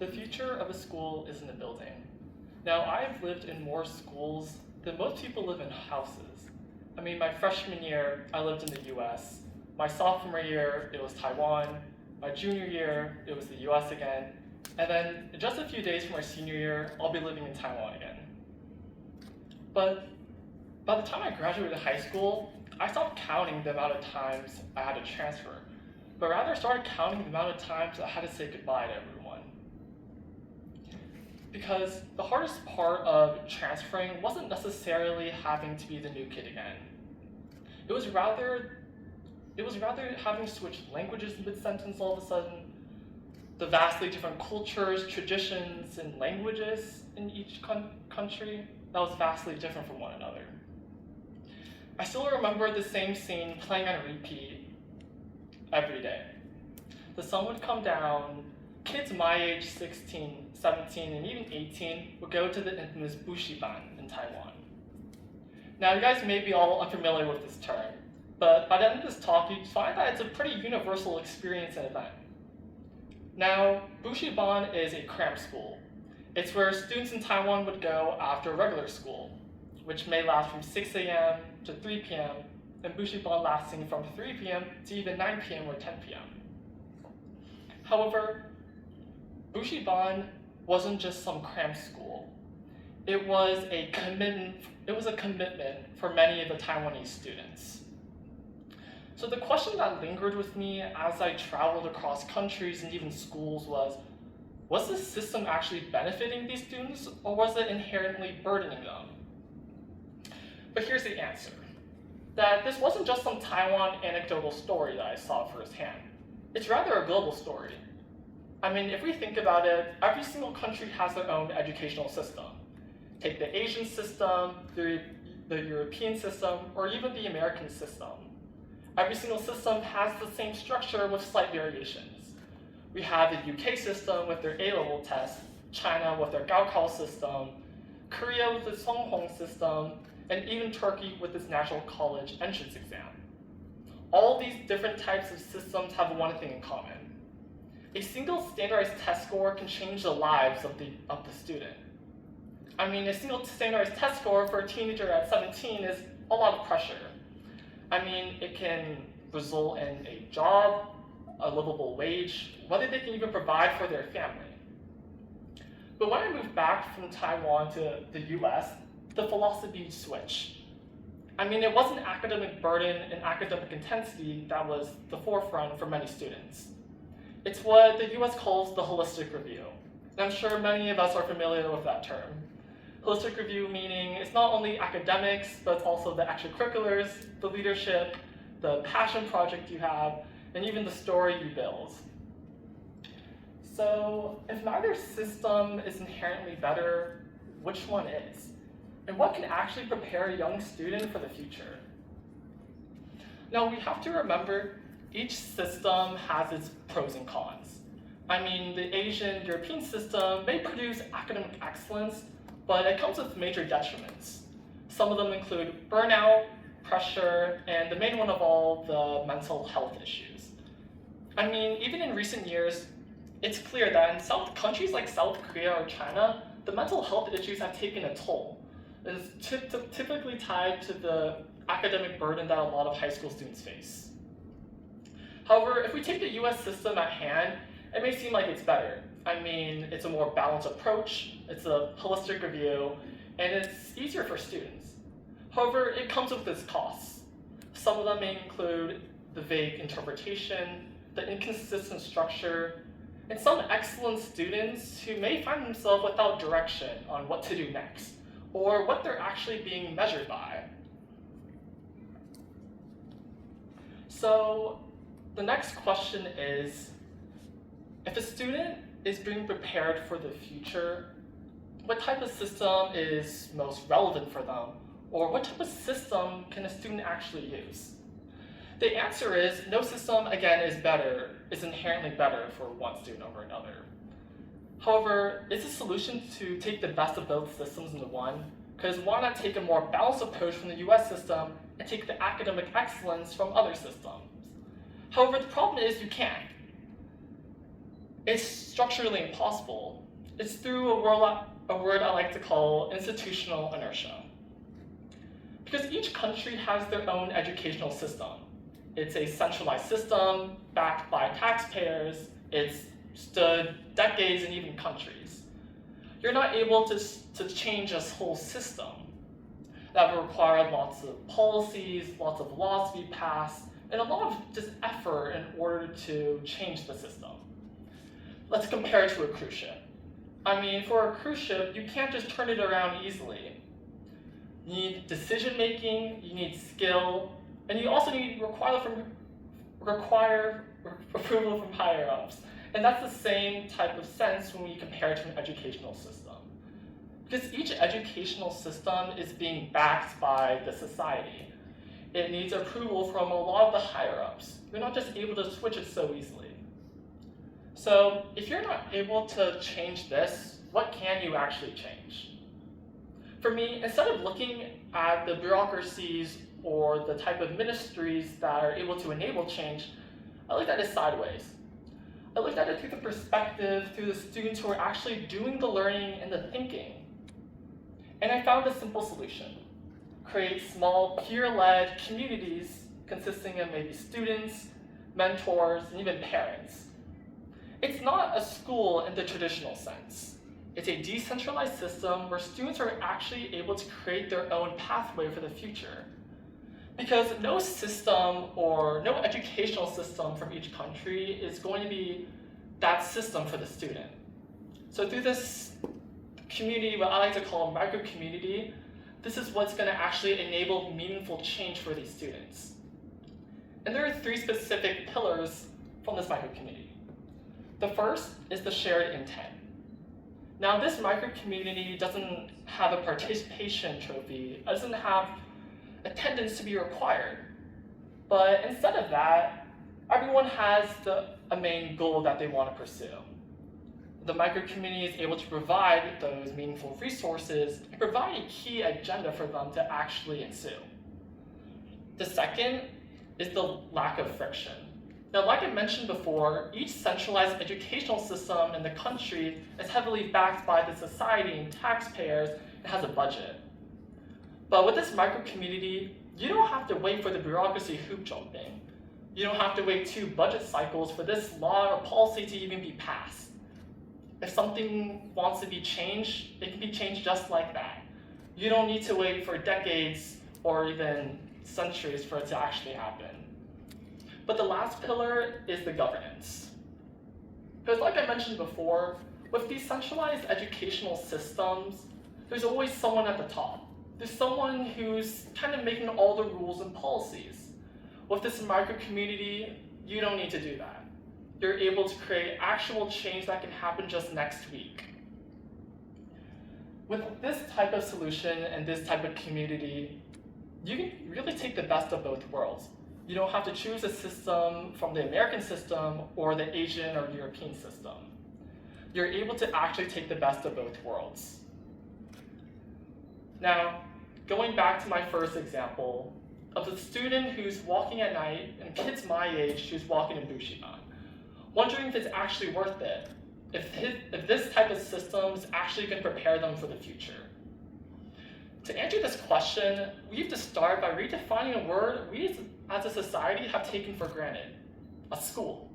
The future of a school is in a building. Now, I've lived in more schools than most people live in houses. I mean, my freshman year, I lived in the US. My sophomore year, it was Taiwan. My junior year, it was the US again. And then just a few days from my senior year, I'll be living in Taiwan again. But by the time I graduated high school, I stopped counting the amount of times I had to transfer, but rather started counting the amount of times I had to say goodbye to everyone. Because the hardest part of transferring wasn't necessarily having to be the new kid again. It was rather having to switch languages mid-sentence all of a sudden, the vastly different cultures, traditions, and languages in each country that was vastly different from one another. I still remember the same scene playing on repeat every day. The sun would come down, kids my age, 16, 17, and even 18, would go to the infamous Bushiban in Taiwan. Now, you guys may be all unfamiliar with this term, but by the end of this talk, you'd find that it's a pretty universal experience and event. Now, Bushiban is a cram school. It's where students in Taiwan would go after regular school, which may last from 6 a.m. to 3 p.m., and Bushiban lasting from 3 p.m. to even 9 p.m. or 10 p.m. However, Bushiban wasn't just some cram school. It was a commitment for many of the Taiwanese students. So the question that lingered with me as I traveled across countries and even schools was this system actually benefiting these students, or was it inherently burdening them? But here's the answer, that this wasn't just some Taiwan anecdotal story that I saw firsthand. It's rather a global story. I mean, if we think about it, every single country has their own educational system. Take the Asian system, the European system, or even the American system. Every single system has the same structure with slight variations. We have the UK system with their A-level test, China with their Gaokao system, Korea with the Songhong system, and even Turkey with its national college entrance exam. All these different types of systems have one thing in common. A single standardized test score can change the lives of the student. I mean, a single standardized test score for a teenager at 17 is a lot of pressure. I mean, it can result in a job, a livable wage, whether they can even provide for their family. But when I moved back from Taiwan to the US, the philosophy switched. I mean, it wasn't academic burden and academic intensity that was the forefront for many students. It's what the US calls the holistic review. And I'm sure many of us are familiar with that term. Holistic review meaning it's not only academics, but it's also the extracurriculars, the leadership, the passion project you have, and even the story you build. So if neither system is inherently better, which one is? And what can actually prepare a young student for the future? Now, we have to remember each system has its pros and cons. I mean, the Asian European system may produce academic excellence, but it comes with major detriments. Some of them include burnout, pressure, and the main one of all, the mental health issues. I mean, even in recent years, it's clear that in countries like South Korea or China, the mental health issues have taken a toll. It's typically tied to the academic burden that a lot of high school students face. However, if we take the US system at hand, it may seem like it's better. I mean, it's a more balanced approach, it's a holistic review, and it's easier for students. However, it comes with its costs. Some of them may include the vague interpretation, the inconsistent structure, and some excellent students who may find themselves without direction on what to do next, or what they're actually being measured by. So the next question is, if a student is being prepared for the future, what type of system is most relevant for them? Or what type of system can a student actually use? The answer is no system, again, is inherently better for one student over another. However, it's a solution to take the best of both systems into one, because why not take a more balanced approach from the US system and take the academic excellence from other systems? However, the problem is you can't. It's structurally impossible. It's through a word I like to call institutional inertia. Because each country has their own educational system. It's a centralized system backed by taxpayers. It's stood decades and even countries. You're not able to change this whole system. That would require lots of policies, lots of laws to be passed, and a lot of just effort in order to change the system. Let's compare it to a cruise ship. I mean, for a cruise ship, you can't just turn it around easily. You need decision making, you need skill, and you also need require approval from higher ups. And that's the same type of sense when we compare it to an educational system. Because each educational system is being backed by the society. It needs approval from a lot of the higher ups. You're not just able to switch it so easily. So if you're not able to change this, what can you actually change? For me, instead of looking at the bureaucracies or the type of ministries that are able to enable change, I looked at it sideways. I looked at it through the perspective, through the students who are actually doing the learning and the thinking. And I found a simple solution. Create small peer-led communities consisting of maybe students, mentors, and even parents. It's not a school in the traditional sense. It's a decentralized system where students are actually able to create their own pathway for the future. Because no system or no educational system from each country is going to be that system for the student. So through this community, what I like to call a micro-community, this is what's going to actually enable meaningful change for these students. And there are 3 specific pillars from this micro-community. The first is the shared intent. Now, this micro-community doesn't have a participation trophy, it doesn't have attendance to be required. But instead of that, everyone has a main goal that they want to pursue. The micro-community is able to provide those meaningful resources and provide a key agenda for them to actually ensue. The second is the lack of friction. Now, like I mentioned before, each centralized educational system in the country is heavily backed by the society and taxpayers and has a budget. But with this micro-community, you don't have to wait for the bureaucracy hoop jumping. You don't have to wait 2 budget cycles for this law or policy to even be passed. If something wants to be changed, it can be changed just like that. You don't need to wait for decades or even centuries for it to actually happen. But the last pillar is the governance. Because like I mentioned before, with decentralized educational systems, there's always someone at the top. There's someone who's kind of making all the rules and policies. With this micro-community, you don't need to do that. You're able to create actual change that can happen just next week. With this type of solution and this type of community, you can really take the best of both worlds. You don't have to choose a system from the American system or the Asian or European system. You're able to actually take the best of both worlds. Now, going back to my first example of the student who's walking at night and kids my age who's walking in Bushiban, wondering if it's actually worth it, if this type of system is actually going to prepare them for the future. To answer this question, we have to start by redefining a word we as a society have taken for granted: a school.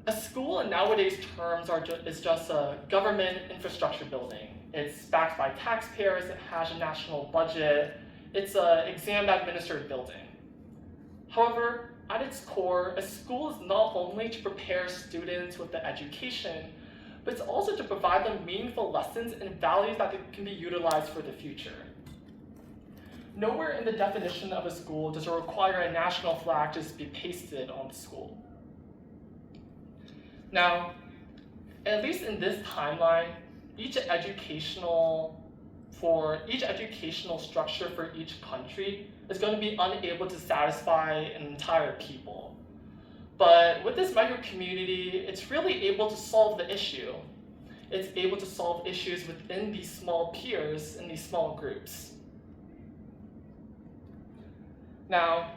A school in nowadays terms is just a government infrastructure building. It's backed by taxpayers, it has a national budget, it's an exam-administered building. However, at its core, a school is not only to prepare students with the education, but it's also to provide them meaningful lessons and values that can be utilized for the future. Nowhere in the definition of a school does it require a national flag to just be pasted on the school. Now, at least in this timeline, each educational structure for each country is going to be unable to satisfy an entire people. But with this micro-community, it's really able to solve the issue. It's able to solve issues within these small peers and these small groups. Now,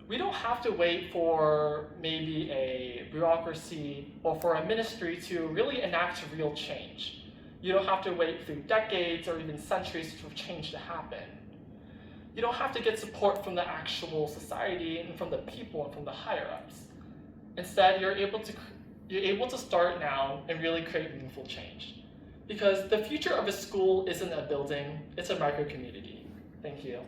we don't have to wait for maybe a bureaucracy or for a ministry to really enact real change. You don't have to wait through decades or even centuries for change to happen. You don't have to get support from the actual society and from the people and from the higher-ups. Instead, you're able to start now and really create meaningful change. Because the future of a school isn't a building, it's a micro-community. Thank you.